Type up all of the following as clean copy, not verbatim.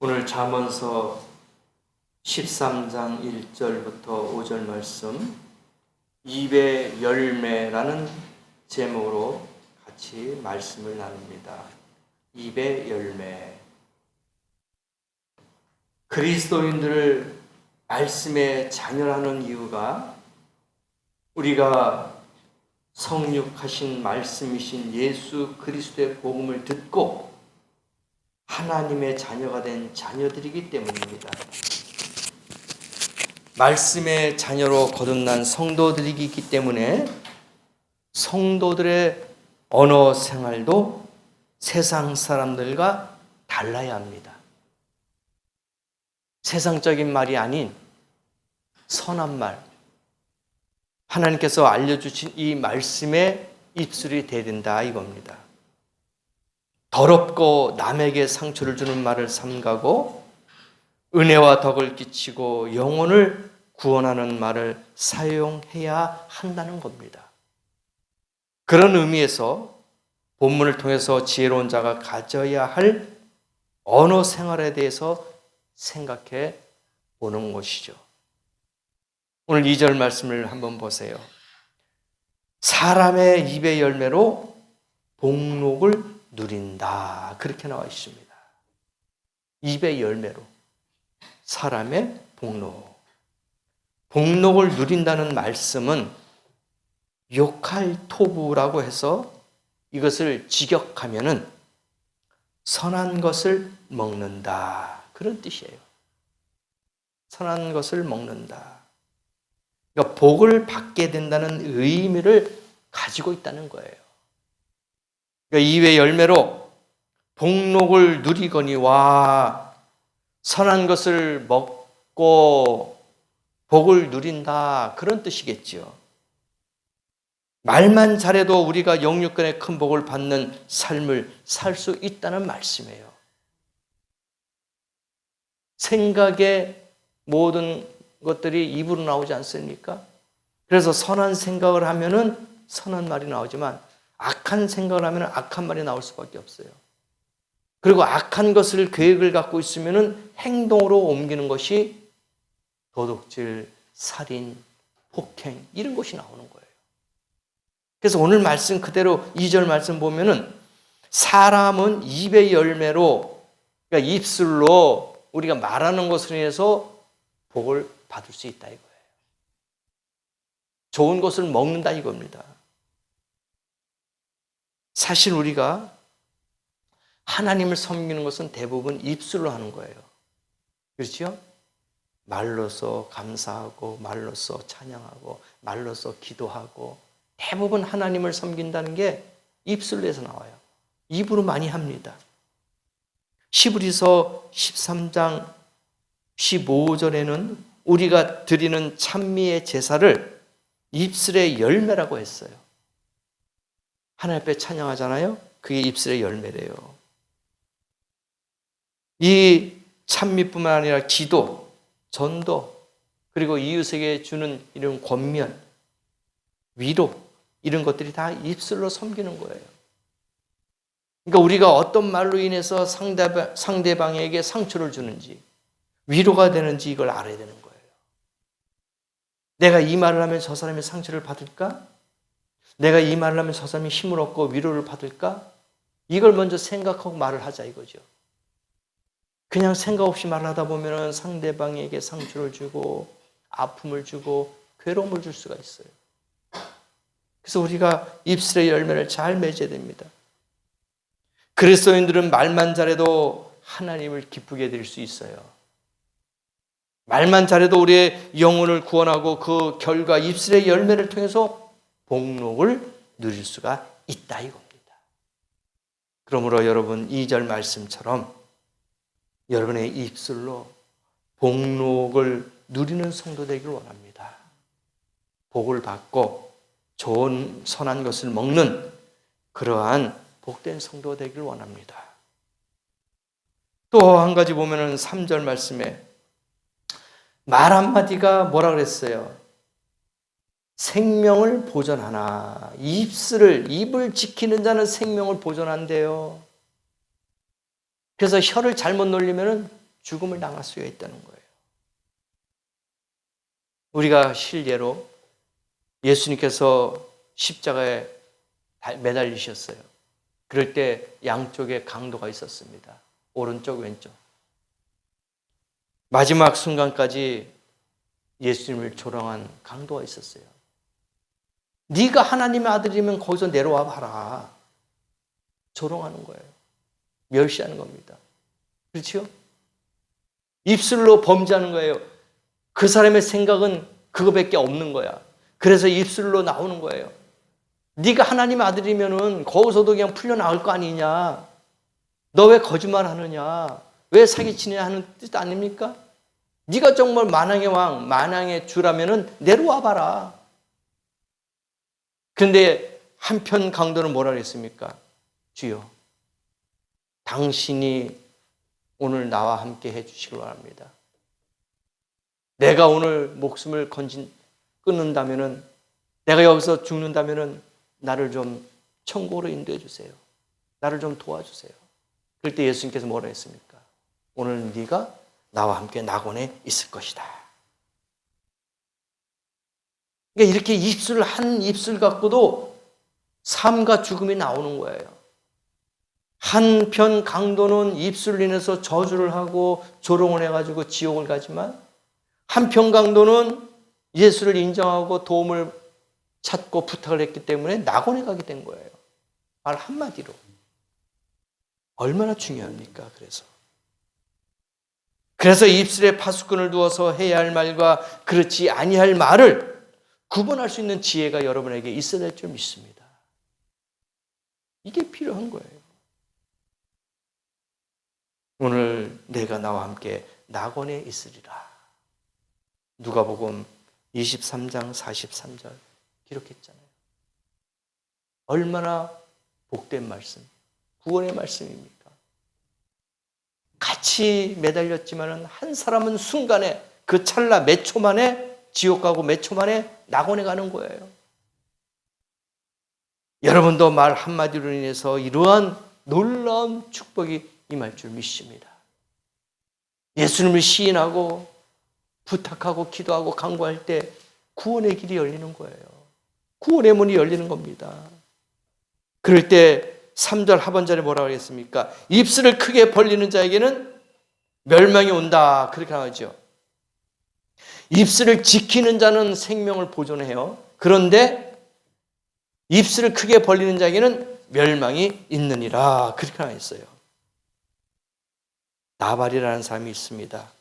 오늘 잠언서 13장 1절부터 5절 말씀, 입의 열매라는 제목으로 같이 말씀을 나눕니다. 입의 열매. 그리스도인들을 말씀에 자녀라는 이유가 우리가 성육하신 말씀이신 예수 그리스도의 복음을 듣고 하나님의 자녀가 된 자녀들이기 때문입니다. 말씀의 자녀로 거듭난 성도들이기 때문에 성도들의 언어 생활도 세상 사람들과 달라야 합니다. 세상적인 말이 아닌 선한 말, 하나님께서 알려주신 이 말씀에 입술이 대된다 이겁니다. 더럽고 남에게 상처를 주는 말을 삼가고 은혜와 덕을 끼치고 영혼을 구원하는 말을 사용해야 한다는 겁니다. 그런 의미에서 본문을 통해서 지혜로운 자가 가져야 할 언어 생활에 대해서 생각해 보는 것이죠. 오늘 2절 말씀을 한번 보세요. 사람의 입의 열매로 복록을 누린다. 그렇게 나와 있습니다. 입의 열매로 사람의 복록. 복록을 누린다는 말씀은 요칼토부라고 해서 이것을 직역하면은 선한 것을 먹는다. 그런 뜻이에요. 선한 것을 먹는다. 그러니까 복을 받게 된다는 의미를 가지고 있다는 거예요. 그러니까 입의 열매로 복록을 누리거니와 선한 것을 먹고 복을 누린다. 그런 뜻이겠죠. 말만 잘해도 우리가 영육간의 큰 복을 받는 삶을 살 수 있다는 말씀이에요. 생각의 모든 것들이 입으로 나오지 않습니까? 그래서 선한 생각을 하면은 선한 말이 나오지만 악한 생각을 하면 악한 말이 나올 수밖에 없어요. 그리고 악한 것을 계획을 갖고 있으면 행동으로 옮기는 것이 도둑질, 살인, 폭행 이런 것이 나오는 거예요. 그래서 오늘 말씀 그대로 2절 말씀 보면은 사람은 입의 열매로, 그러니까 입술로 우리가 말하는 것으로 인해서 복을 받을 수 있다 이거예요. 좋은 것을 먹는다 이겁니다. 사실 우리가 하나님을 섬기는 것은 대부분 입술로 하는 거예요. 그렇죠? 말로써 감사하고 말로써 찬양하고 말로써 기도하고 대부분 하나님을 섬긴다는 게 입술에서 나와요. 입으로 많이 합니다. 히브리서 13장 15절에는 우리가 드리는 찬미의 제사를 입술의 열매라고 했어요. 하나님 앞에 찬양하잖아요. 그게 입술의 열매래요. 이 찬미뿐만 아니라 기도, 전도, 그리고 이웃에게 주는 이런 권면, 위로 이런 것들이 다 입술로 섬기는 거예요. 그러니까 우리가 어떤 말로 인해서 상대방에게 상처를 주는지 위로가 되는지 이걸 알아야 되는 거예요. 내가 이 말을 하면 저 사람이 상처를 받을까? 내가 이 말을 하면 저 사람이 힘을 얻고 위로를 받을까? 이걸 먼저 생각하고 말을 하자 이거죠. 그냥 생각 없이 말하다 보면 상대방에게 상처를 주고 아픔을 주고 괴로움을 줄 수가 있어요. 그래서 우리가 입술의 열매를 잘 맺어야 됩니다. 그리스도인들은 말만 잘해도 하나님을 기쁘게 드릴 수 있어요. 말만 잘해도 우리의 영혼을 구원하고 그 결과 입술의 열매를 통해서 복록을 누릴 수가 있다 이겁니다. 그러므로 여러분 2절 말씀처럼 여러분의 입술로 복록을 누리는 성도 되기를 원합니다. 복을 받고 좋은 선한 것을 먹는 그러한 복된 성도 되기를 원합니다. 또 한 가지 보면은 3절 말씀에 말 한마디가 뭐라 그랬어요? 생명을 보존하나. 입을 지키는 자는 생명을 보존한대요. 그래서 혀를 잘못 놀리면 죽음을 당할 수가 있다는 거예요. 우리가 실례로 예수님께서 십자가에 매달리셨어요. 그럴 때 양쪽에 강도가 있었습니다. 오른쪽, 왼쪽. 마지막 순간까지 예수님을 조롱한 강도가 있었어요. 네가 하나님의 아들이면 거기서 내려와 봐라. 조롱하는 거예요. 멸시하는 겁니다. 그렇죠? 입술로 범죄하는 거예요. 그 사람의 생각은 그거밖에 없는 거야. 그래서 입술로 나오는 거예요. 네가 하나님의 아들이면은 거기서도 그냥 풀려나올 거 아니냐. 너 왜 거짓말 하느냐. 왜 사기치느냐 하는 뜻 아닙니까? 네가 정말 만왕의 왕, 만왕의 주라면은 내려와 봐라. 그런데 한편 강도는 뭐라 그랬습니까? 주여, 당신이 오늘 나와 함께 해주시길 바랍니다. 내가 오늘 목숨을 끊는다면은, 내가 여기서 죽는다면은 나를 좀 천국으로 인도해 주세요. 나를 좀 도와주세요. 그럴 때 예수님께서 뭐라 했습니까? 오늘 네가 나와 함께 낙원에 있을 것이다. 그러니까 이렇게 한 입술 갖고도 삶과 죽음이 나오는 거예요. 한편 강도는 입술로 인해서 저주를 하고 조롱을 해가지고 지옥을 가지만, 한편 강도는 예수를 인정하고 도움을 찾고 부탁을 했기 때문에 낙원에 가게 된 거예요. 말 한마디로. 얼마나 중요합니까? 그래서 입술에 파수꾼을 두어서 해야 할 말과 그렇지 아니할 말을 구분할 수 있는 지혜가 여러분에게 있어야 될 줄 믿습니다. 이게 필요한 거예요. 오늘 내가 나와 함께 낙원에 있으리라. 누가복음 23장 43절 기록했잖아요. 얼마나 복된 말씀, 구원의 말씀입니까? 같이 매달렸지만은 한 사람은 순간에, 그 찰나 몇 초 만에 지옥 가고 몇 초 만에 낙원에 가는 거예요. 여러분도 말 한마디로 인해서 이러한 놀라운 축복이 임할 줄 믿습니다. 예수님을 시인하고 부탁하고 기도하고 간구할 때 구원의 길이 열리는 거예요. 구원의 문이 열리는 겁니다. 그럴 때 3절 하반절에 뭐라고 하겠습니까? 입술을 크게 벌리는 자에게는 멸망이 온다. 그렇게 나오죠. 입술을 지키는 자는 생명을 보존해요. 그런데 입술을 크게 벌리는 자에게는 멸망이 있느니라. 그렇게 나와 있어요. 나발이라는 사람이 있습니다.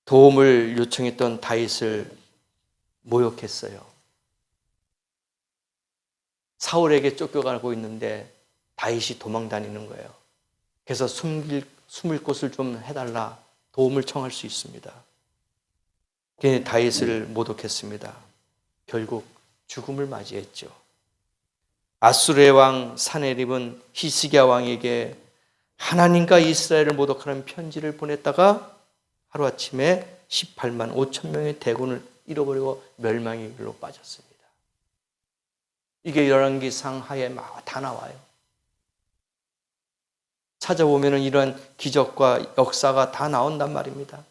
도움을 요청했던 다윗을 모욕했어요. 사울에게 쫓겨가고 있는데 다윗이 도망 다니는 거예요. 그래서 숨을 곳을 좀 해달라, 도움을 청할 수 있습니다. 그래서 다윗을 모독했습니다. 결국 죽음을 맞이했죠. 아수르의 왕 사네립은 히스기야 왕에게 하나님과 이스라엘을 모독하는 편지를 보냈다가 하루아침에 18만 5천 명의 대군을 잃어버리고 멸망의 길로 빠졌습니다. 이게 열왕기상 하에 다 나와요. 찾아보면 이런 기적과 역사가 다 나온단 말입니다.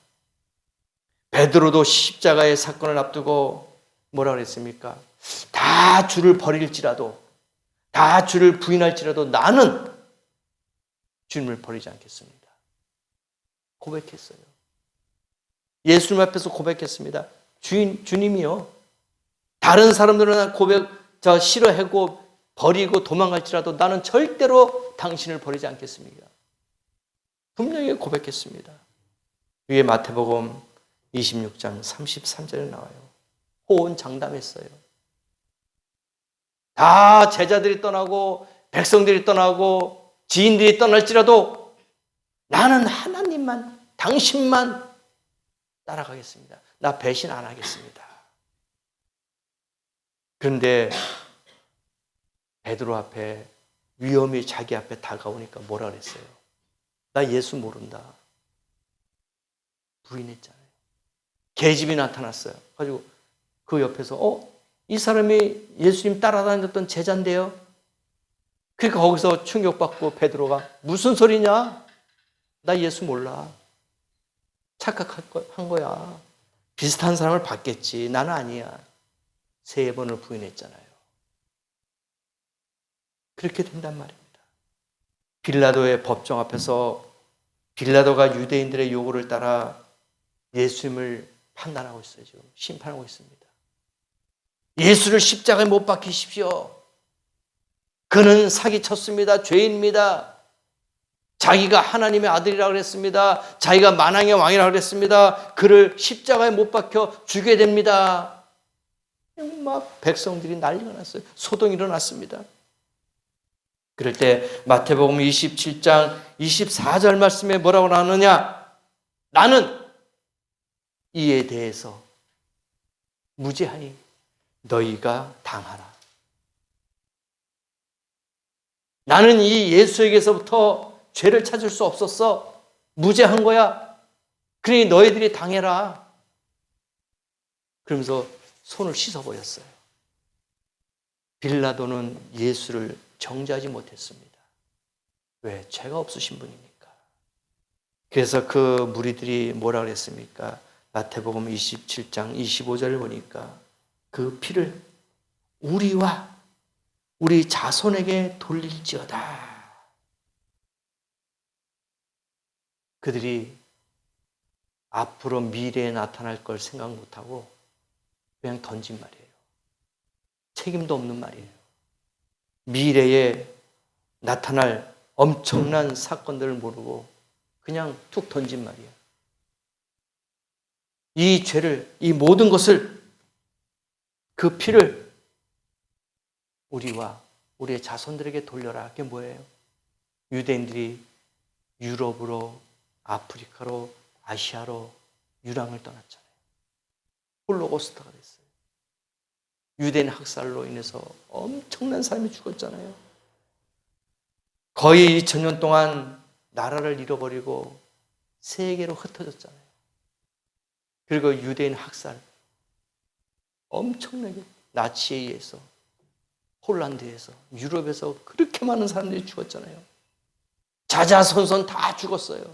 베드로도 십자가의 사건을 앞두고 뭐라 그랬습니까? 다 주를 버릴지라도, 다 주를 부인할지라도 나는 주님을 버리지 않겠습니다. 고백했어요. 예수님 앞에서 고백했습니다. 주님이요, 다른 사람들은 싫어하고 버리고 도망갈지라도 나는 절대로 당신을 버리지 않겠습니다. 분명히 고백했습니다. 위에 마태복음 26장 33절에 나와요. 호언장담했어요. 다 제자들이 떠나고 백성들이 떠나고 지인들이 떠날지라도 나는 하나님만, 당신만 따라가겠습니다. 나 배신 안 하겠습니다. 그런데 베드로 앞에 위험이 자기 앞에 다가오니까 뭐라 그랬어요? 나 예수 모른다. 부인했잖아요. 계집이 나타났어요. 가지고 그 옆에서 이 사람이 예수님 따라다녔던 제자인데요. 그러니까 거기서 충격받고 베드로가 무슨 소리냐? 나 예수 몰라. 착각한 거야. 비슷한 사람을 봤겠지. 나는 아니야. 3번을 부인했잖아요. 그렇게 된단 말입니다. 빌라도의 법정 앞에서 빌라도가 유대인들의 요구를 따라 예수님을 판단하고 있어요. 지금 심판하고 있습니다. 예수를 십자가에 못 박히십시오. 그는 사기쳤습니다. 죄인입니다. 자기가 하나님의 아들이라고 그랬습니다. 자기가 만왕의 왕이라고 그랬습니다. 그를 십자가에 못 박혀 죽여야 됩니다. 막 백성들이 난리가 났어요. 소동이 일어났습니다. 그럴 때 마태복음 27장 24절 말씀에 뭐라고 나오느냐? 나는 이에 대해서 무죄하니 너희가 당하라. 나는 이 예수에게서부터 죄를 찾을 수 없었어. 무죄한 거야. 그러니 너희들이 당해라. 그러면서 손을 씻어버렸어요. 빌라도는 예수를 정죄하지 못했습니다. 왜? 죄가 없으신 분이니까. 그래서 그 무리들이 뭐라 그랬습니까? 마태복음 27장 25절을 보니까 그 피를 우리와 우리 자손에게 돌릴지어다. 그들이 앞으로 미래에 나타날 걸 생각 못하고 그냥 던진 말이에요. 책임도 없는 말이에요. 미래에 나타날 엄청난 사건들을 모르고 그냥 툭 던진 말이에요. 이 죄를, 이 모든 것을, 그 피를 우리와 우리의 자손들에게 돌려라. 그게 뭐예요? 유대인들이 유럽으로, 아프리카로, 아시아로 유랑을 떠났잖아요. 홀로코스트가 됐어요. 유대인 학살로 인해서 엄청난 사람이 죽었잖아요. 거의 2000년 동안 나라를 잃어버리고 세계로 흩어졌잖아요. 그리고 유대인 학살 엄청나게 나치에 의해서 폴란드에서 유럽에서 그렇게 많은 사람들이 죽었잖아요. 자자손손 다 죽었어요.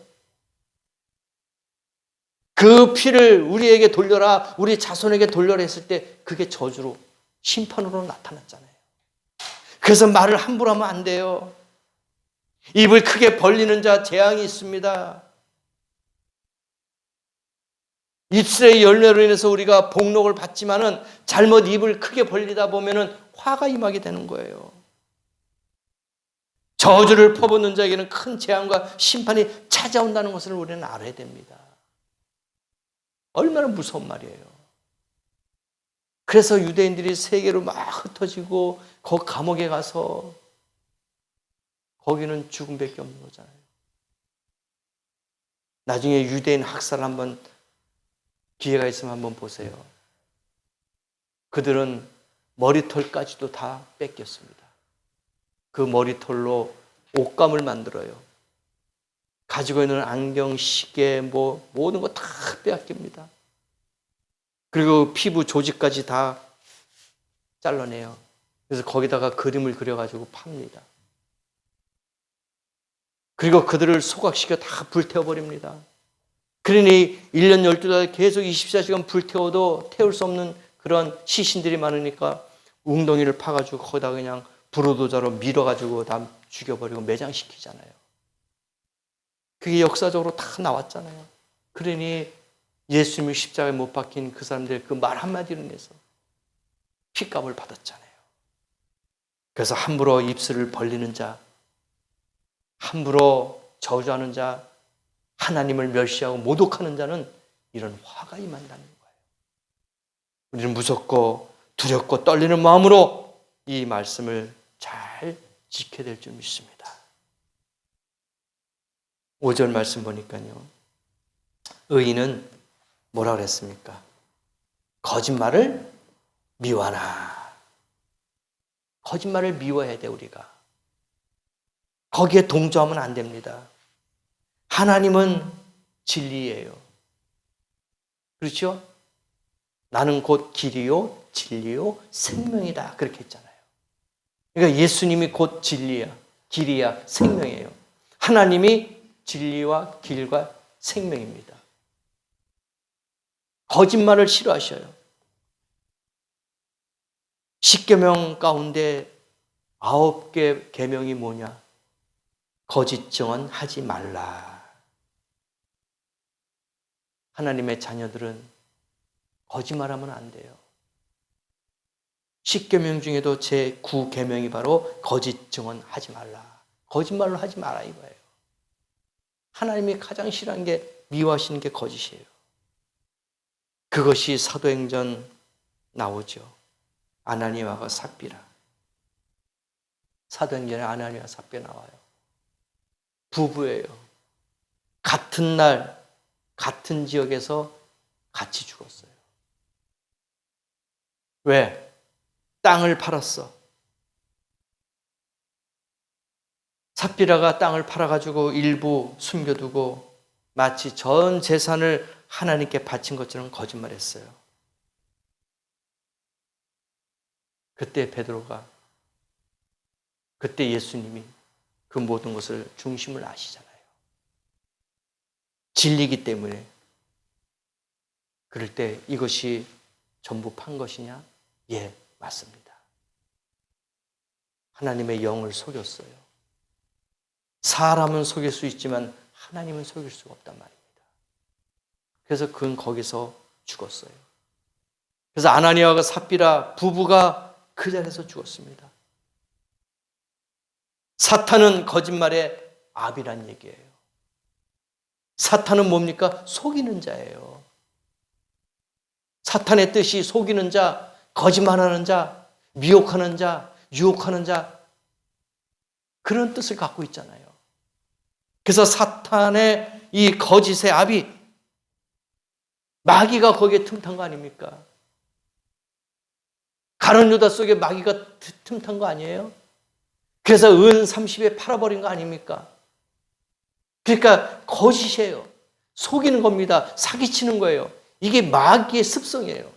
그 피를 우리에게 돌려라, 우리 자손에게 돌려라 했을 때 그게 저주로, 심판으로 나타났잖아요. 그래서 말을 함부로 하면 안 돼요. 입을 크게 벌리는 자 재앙이 있습니다. 입술의 열매로 인해서 우리가 복록을 받지만은 잘못 입을 크게 벌리다 보면은 화가 임하게 되는 거예요. 저주를 퍼붓는 자에게는 큰 재앙과 심판이 찾아온다는 것을 우리는 알아야 됩니다. 얼마나 무서운 말이에요. 그래서 유대인들이 세계로 막 흩어지고 거기 감옥에 가서 거기는 죽음밖에 없는 거잖아요. 나중에 유대인 학살 한번 기회가 있으면 한번 보세요. 그들은 머리털까지도 다 뺏겼습니다. 그 머리털로 옷감을 만들어요. 가지고 있는 안경, 시계, 모든 거 다 빼앗깁니다. 그리고 피부 조직까지 다 잘라내요. 그래서 거기다가 그림을 그려가지고 팝니다. 그리고 그들을 소각시켜 다 불태워버립니다. 그러니 1년 12달 계속 24시간 불태워도 태울 수 없는 그런 시신들이 많으니까 웅덩이를 파가지고 거기다 그냥 불호도자로 밀어가지고 다 죽여버리고 매장시키잖아요. 그게 역사적으로 다 나왔잖아요. 그러니 예수님이 십자가에 못 박힌 그 사람들 그 말 한마디로 인해서 핏값을 받았잖아요. 그래서 함부로 입술을 벌리는 자, 함부로 저주하는 자, 하나님을 멸시하고 모독하는 자는 이런 화가 임한다는 거예요. 우리는 무섭고 두렵고 떨리는 마음으로 이 말씀을 잘 지켜야 될 줄 믿습니다. 5절 말씀 보니까요. 의인은 뭐라 그랬습니까? 거짓말을 미워하나. 거짓말을 미워해야 돼, 우리가. 거기에 동조하면 안 됩니다. 하나님은 진리예요. 그렇죠? 나는 곧 길이요, 진리요, 생명이다. 그렇게 했잖아요. 그러니까 예수님이 곧 진리야, 길이야, 생명이에요. 하나님이 진리와 길과 생명입니다. 거짓말을 싫어하셔요. 십계명 가운데 9개 계명이 뭐냐? 거짓 증언하지 말라. 하나님의 자녀들은 거짓말하면 안 돼요. 십계명 중에도 제 9계명이 바로 거짓 증언하지 말라. 거짓말로 하지 마라 이거예요. 하나님이 가장 싫어하는 게, 미워하시는 게 거짓이에요. 그것이 사도행전 나오죠. 아나니아와 삽비라. 사도행전에 아나니아와 삽비라 나와요. 부부예요. 같은 날 같은 지역에서 같이 죽었어요. 왜? 땅을 팔았어. 삽비라가 땅을 팔아가지고 일부 숨겨두고 마치 전 재산을 하나님께 바친 것처럼 거짓말했어요. 그때 베드로가, 그때 예수님이 그 모든 것을 중심을 아시잖아요. 진리기 때문에. 그럴 때 이것이 전부 판 것이냐? 예, 맞습니다. 하나님의 영을 속였어요. 사람은 속일 수 있지만 하나님은 속일 수가 없단 말입니다. 그래서 그는 거기서 죽었어요. 그래서 아나니아와 삽비라 부부가 그 자리에서 죽었습니다. 사탄은 거짓말의 압이란 얘기예요. 사탄은 뭡니까? 속이는 자예요. 사탄의 뜻이 속이는 자, 거짓말하는 자, 미혹하는 자, 유혹하는 자, 그런 뜻을 갖고 있잖아요. 그래서 사탄의 이 거짓의 압이, 마귀가 거기에 틈탄 거 아닙니까? 가룟 유다 속에 마귀가 틈탄 거 아니에요? 그래서 은 30에 팔아버린 거 아닙니까? 그러니까 거짓이에요. 속이는 겁니다. 사기치는 거예요. 이게 마귀의 습성이에요.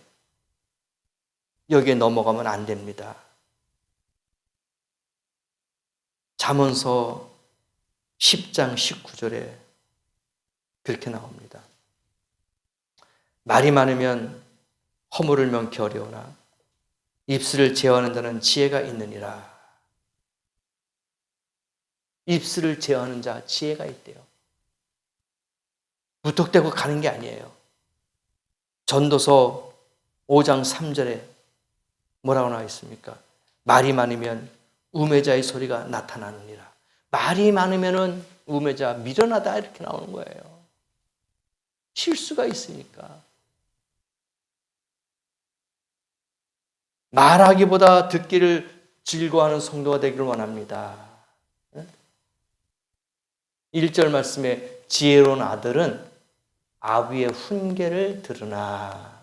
여기에 넘어가면 안 됩니다. 잠언서 10장 19절에 그렇게 나옵니다. 말이 많으면 허물을 명키 어려우나 입술을 제어하는 자는 지혜가 있느니라. 입술을 제어하는 자 지혜가 있대요. 무턱대고 가는 게 아니에요. 전도서 5장 3절에 뭐라고 나와 있습니까? 말이 많으면 우매자의 소리가 나타나느니라. 말이 많으면은 우매자, 미련하다 이렇게 나오는 거예요. 실수가 있으니까. 말하기보다 듣기를 즐거워하는 성도가 되기를 원합니다. 1절 말씀에 지혜로운 아들은 아비의 훈계를 들으나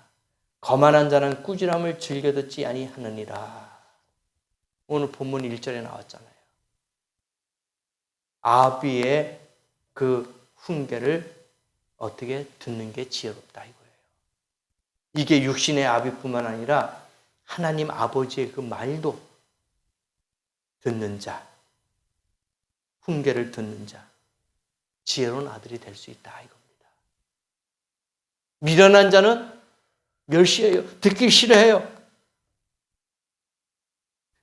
거만한 자는 꾸지람을 즐겨 듣지 아니하느니라. 오늘 본문 1절에 나왔잖아요. 아비의 그 훈계를 어떻게 듣는 게 지혜롭다 이거예요. 이게 육신의 아비뿐만 아니라 하나님 아버지의 그 말도 듣는 자, 훈계를 듣는 자, 지혜로운 아들이 될 수 있다 이겁니다. 미련한 자는 멸시해요. 듣기 싫어해요.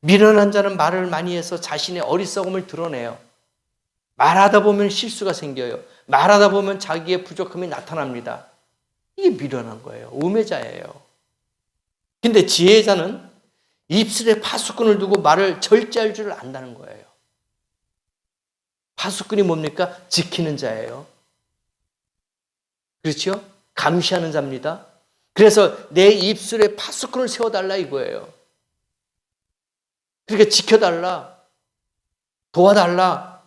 미련한 자는 말을 많이 해서 자신의 어리석음을 드러내요. 말하다 보면 실수가 생겨요. 말하다 보면 자기의 부족함이 나타납니다. 이게 미련한 거예요. 우매자예요. 근데 지혜자는 입술에 파수꾼을 두고 말을 절제할 줄 안다는 거예요. 파수꾼이 뭡니까? 지키는 자예요. 그렇죠? 감시하는 자입니다. 그래서 내 입술에 파수꾼을 세워달라 이거예요. 그러니까 지켜달라, 도와달라,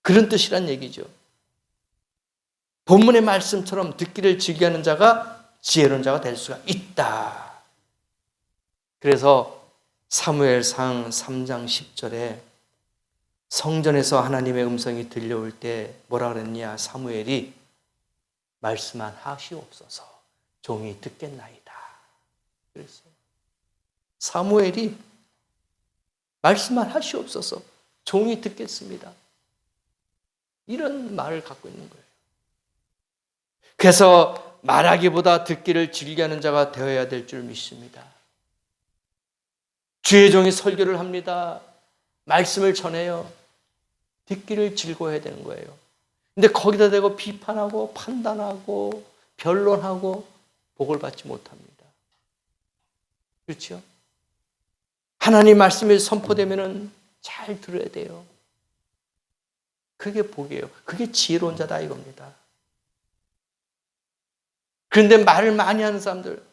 그런 뜻이란 얘기죠. 본문의 말씀처럼 듣기를 즐겨하는 자가 지혜로운 자가 될 수가 있다. 그래서 사무엘상 3장 10절에 성전에서 하나님의 음성이 들려올 때 뭐라 그랬냐? 사무엘이 말씀만 하시옵소서 종이 듣겠나이다 그랬어요. 사무엘이 말씀만 하시옵소서 종이 듣겠습니다. 이런 말을 갖고 있는 거예요. 그래서 말하기보다 듣기를 즐겨하는 자가 되어야 될 줄 믿습니다. 주의 종이 설교를 합니다. 말씀을 전해요. 듣기를 즐거워해야 되는 거예요. 근데 거기다 대고 비판하고 판단하고 변론하고 복을 받지 못합니다. 그렇죠? 하나님 말씀이 선포되면은 잘 들어야 돼요. 그게 복이에요. 그게 지혜로운 자다 이겁니다. 그런데 말을 많이 하는 사람들,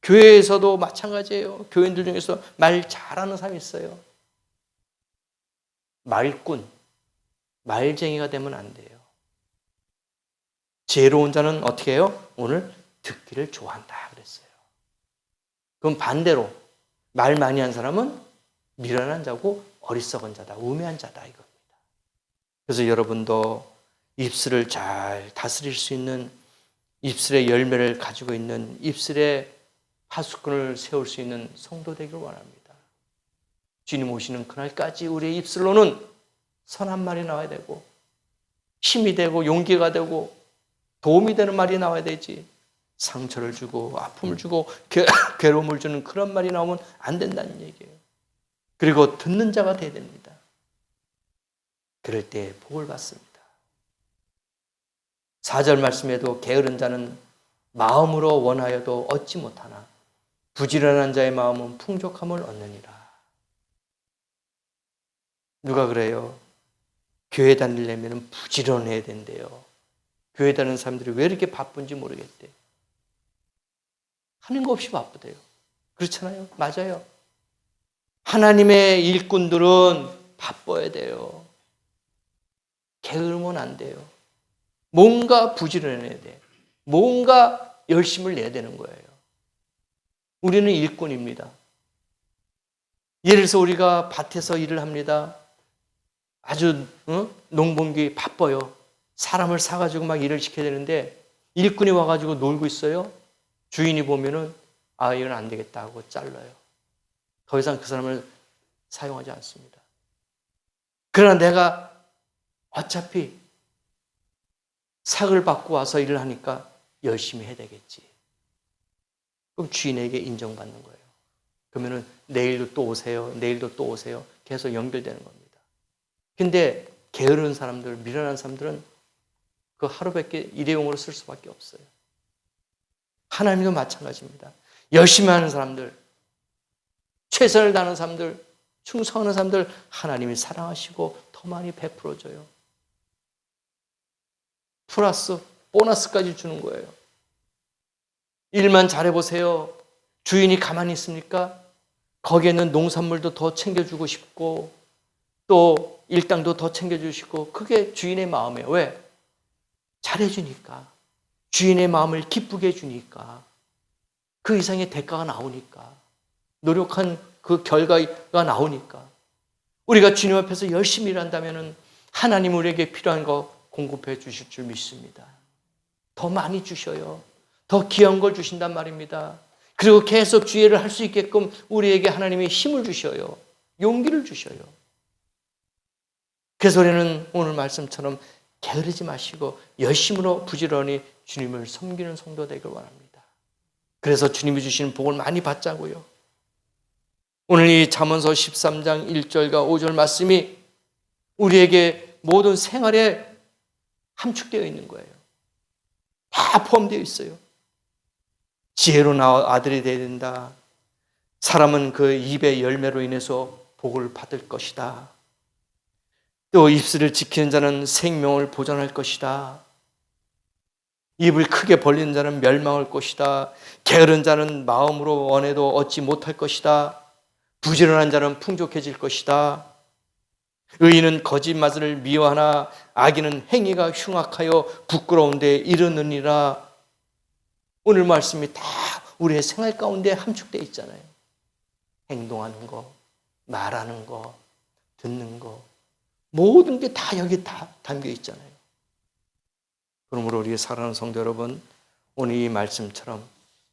교회에서도 마찬가지예요. 교인들 중에서 말 잘하는 사람이 있어요. 말꾼, 말쟁이가 되면 안 돼요. 지혜로운 자는 어떻게 해요? 오늘 듣기를 좋아한다 그랬어요. 그럼 반대로 말 많이 한 사람은 미련한 자고 어리석은 자다, 우매한 자다 이겁니다. 그래서 여러분도 입술을 잘 다스릴 수 있는, 입술의 열매를 가지고 있는, 입술의 파수꾼을 세울 수 있는 성도 되기를 원합니다. 주님 오시는 그날까지 우리의 입술로는 선한 말이 나와야 되고 힘이 되고 용기가 되고 도움이 되는 말이 나와야 되지, 상처를 주고 아픔을 주고 괴로움을 주는 그런 말이 나오면 안 된다는 얘기예요. 그리고 듣는 자가 되어야 됩니다. 그럴 때 복을 받습니다. 4절 말씀에도 게으른 자는 마음으로 원하여도 얻지 못하나 부지런한 자의 마음은 풍족함을 얻느니라. 누가 그래요? 교회 다니려면 부지런해야 된대요. 교회 다니는 사람들이 왜 이렇게 바쁜지 모르겠대. 하는 거 없이 바쁘대요. 그렇잖아요? 맞아요. 하나님의 일꾼들은 바빠야 돼요. 게으르면 안 돼요. 뭔가 부지런해야 돼. 뭔가 열심을 내야 되는 거예요. 우리는 일꾼입니다. 예를 들어서 우리가 밭에서 일을 합니다. 아주 농번기 바빠요. 사람을 사가지고 막 일을 시켜야 되는데 일꾼이 와가지고 놀고 있어요. 주인이 보면은 이건 안 되겠다 하고 잘라요. 더 이상 그 사람을 사용하지 않습니다. 그러나 내가 어차피 삭을 받고 와서 일을 하니까 열심히 해야 되겠지. 그럼 주인에게 인정받는 거예요. 그러면은 내일도 또 오세요. 내일도 또 오세요. 계속 연결되는 겁니다. 근데 게으른 사람들, 미련한 사람들은 그 하루밖에 일회용으로 쓸 수밖에 없어요. 하나님도 마찬가지입니다. 열심히 하는 사람들, 최선을 다하는 사람들, 충성하는 사람들 하나님이 사랑하시고 더 많이 베풀어줘요. 플러스 보너스까지 주는 거예요. 일만 잘해보세요. 주인이 가만히 있습니까? 거기에는 농산물도 더 챙겨주고 싶고 또 일당도 더 챙겨주시고, 그게 주인의 마음이에요. 왜? 잘해주니까, 주인의 마음을 기쁘게 해주니까, 그 이상의 대가가 나오니까, 노력한 그 결과가 나오니까. 우리가 주님 앞에서 열심히 일한다면 하나님 우리에게 필요한 거 공급해 주실 줄 믿습니다. 더 많이 주셔요. 더 귀한 걸 주신단 말입니다. 그리고 계속 주의를 할 수 있게끔 우리에게 하나님이 힘을 주셔요. 용기를 주셔요. 그래서 우리는 오늘 말씀처럼 게으르지 마시고 열심으로 부지런히 주님을 섬기는 성도 되길 원합니다. 그래서 주님이 주시는 복을 많이 받자고요. 오늘 이 잠언서 13장 1절과 5절 말씀이 우리에게 모든 생활에 함축되어 있는 거예요. 다 포함되어 있어요. 지혜로운 아들이 되어야 된다. 사람은 그 입의 열매로 인해서 복을 받을 것이다. 또 입술을 지키는 자는 생명을 보존할 것이다. 입을 크게 벌리는 자는 멸망할 것이다. 게으른 자는 마음으로 원해도 얻지 못할 것이다. 부지런한 자는 풍족해질 것이다. 의인은 거짓말을 미워하나 악인은 행위가 흉악하여 부끄러운 데 이르느니라. 오늘 말씀이 다 우리의 생활 가운데 함축되어 있잖아요. 행동하는 거, 말하는 거, 듣는 거, 모든 게 다 여기 다 담겨 있잖아요. 그러므로 우리 사랑하는 성도 여러분, 오늘 이 말씀처럼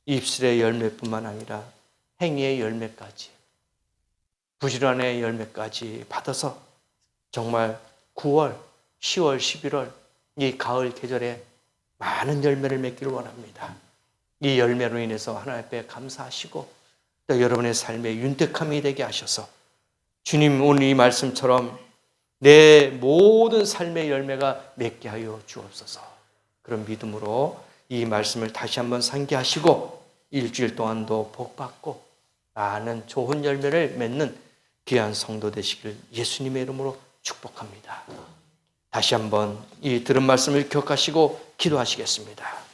입술의 열매뿐만 아니라 행위의 열매까지, 부지런의 열매까지 받아서 정말 9월 10월, 11월 이 가을 계절에 많은 열매를 맺기를 원합니다. 이 열매로 인해서 하나님 앞에 감사하시고 또 여러분의 삶에 윤택함이 되게 하셔서 주님 오늘 이 말씀처럼 내 모든 삶의 열매가 맺게 하여 주옵소서. 그런 믿음으로 이 말씀을 다시 한번 상기하시고 일주일 동안도 복받고 많은 좋은 열매를 맺는 귀한 성도 되시길 예수님의 이름으로 축복합니다. 다시 한번 이 들은 말씀을 기억하시고 기도하시겠습니다.